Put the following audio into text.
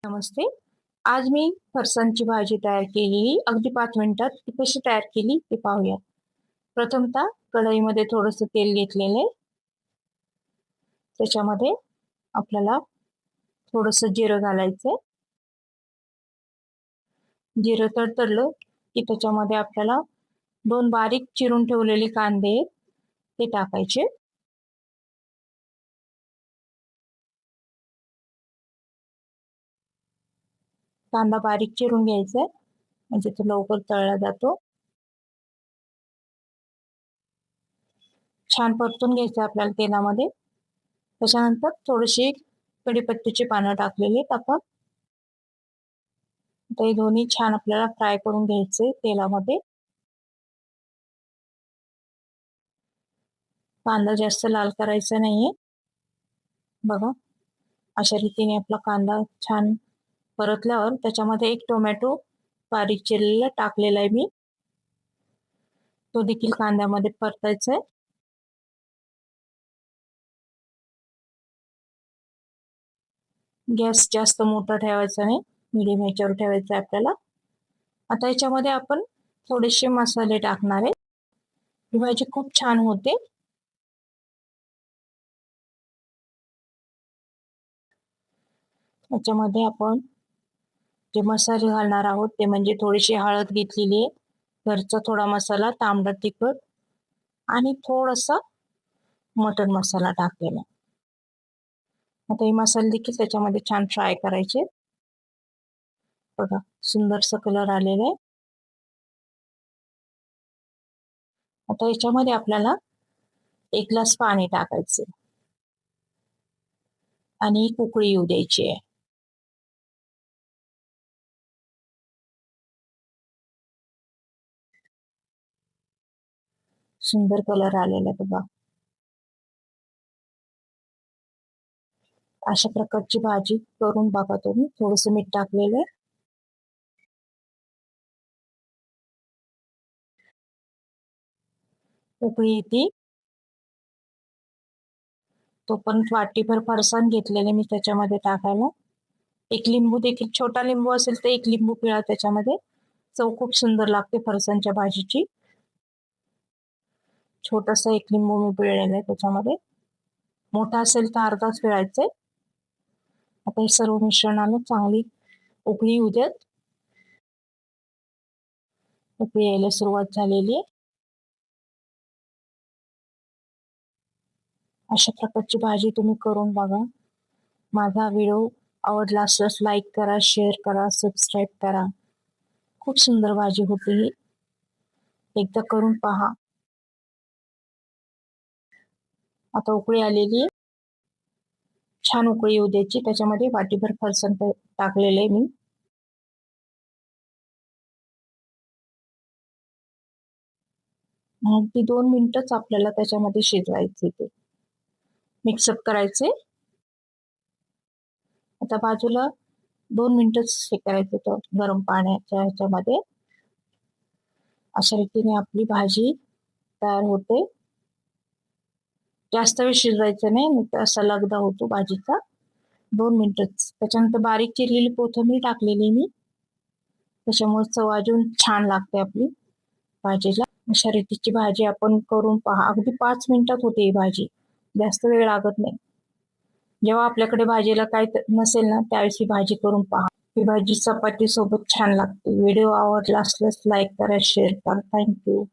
नमस्ते. आज मी फरसाणची भाजी तयार केलेली अगदी 5 मिनिटात ती कशी तयार केली ते पाहूया. प्रथमतः कढईमध्ये थोडंसं तेल घेतलेलं आहे. त्याच्यामध्ये आपल्याला थोडंसं जिरं घालायचं. जिरं तडतडलं की त्याच्यामध्ये आपल्याला 2 बारीक चिरून ठेवलेले कांदे ते टाकायचे. कांदा बारीक चिरून घ्यायचा म्हणजे तो लवकर तळला जातो. छान परतून घ्यायचं आपल्याला तेलामध्ये. त्याच्यानंतर थोडीशी कढीपत्त्याची पानं टाकलेली आहेत आपण. ते दोन्ही छान आपल्याला फ्राय करून घ्यायचे तेलामध्ये. कांदा जास्त लाल करायचा नाहीये. बघा अशा रीतीने आपला कांदा छान परतल्यावर त्याच्यामध्ये एक टोमॅटो बारीक चिरलेला टाकलेला आहे मी. तो देखील कांद्यामध्ये परतायचा आहे. गॅस जास्त मोठा ठेवायचा नाही, मीडियम ह्याच्यावर ठेवायचा आहे आपल्याला. आता याच्यामध्ये आपण थोडेसे मसाले टाकणार आहे. ही भाजी खूप छान होते. याच्यामध्ये आपण जे मसाले घालणार आहोत ते म्हणजे थोडीशी हळद घेतलेली आहे, घरचा थोडा मसाला, तांबडा तिखट आणि थोडासा मटन मसाला टाकलेला. आता हे मसाले देखील त्याच्यामध्ये छान फ्राय करायचे. बघा सुंदरसा कलर आलेला आहे. आता याच्यामध्ये आपल्याला 1 ग्लास पाणी टाकायचे आणि एक उकळी येऊ द्यायची आहे. सुंदर कलर आलेला आहे बघा. अशा प्रकारची भाजी करून बघा तुम्ही. थोडंसं मीठ टाकलेलं आहे. उकळी येते तोपर्यंत वाटीभर फरसाण घेतलेले मी त्याच्यामध्ये टाकायला. एक लिंबू देखील, छोटा लिंबू असेल तर 1 लिंबू पिळा त्याच्यामध्ये. चव खूप सुंदर लागते फरसाणच्या भाजीची. छोटासा 1 लिंबू मी पिळलेला आहे त्याच्यामध्ये. मोठा असेल तर अर्धाच पिळायचा आहे. आता हे सर्व मिश्रणाला चांगली उकळी येऊ द्यात. उकळी यायला सुरुवात झालेली आहे. अशा प्रकारची भाजी तुम्ही करून बघा. माझा व्हिडिओ आवडला असल्यास लाईक करा, शेअर करा, सबस्क्राईब करा. खूप सुंदर भाजी होती ही. एकदा करून पहा. आता उकळी आलेली आहे. छान उकळी येऊ द्यायची. त्याच्यामध्ये वाटीभर फरसाण टाकलेले आहे मी. मग ती 2 मिनिटच आपल्याला त्याच्यामध्ये शिजवायचे ते. मिक्सअप करायचे. आता बाजूला 2 मिनिटच हे करायचं तर गरम पाण्याच्या ह्याच्यामध्ये. अशा रीतीने आपली भाजी तयार होते. जास्त वेळ शिजवायचं नाही, मग असा लगदा होतो भाजीचा. 2 मिनिटच. त्याच्यानंतर बारीक चिरलेली कोथिंबीर टाकलेली मी. त्याच्यामुळे चव अजून छान लागते आपली भाजीला. अशा रीतीची भाजी आपण करून पहा. अगदी 5 मिनिटात होते ही भाजी. जास्त वेळ लागत नाही. जेव्हा आपल्याकडे भाजीला काय नसेल ना त्यावेळेस ही भाजी करून पहा. ही भाजी चपाती सोबत छान लागते. व्हिडिओ आवडला असल्यास लाईक करा, शेअर करा. थँक्यू.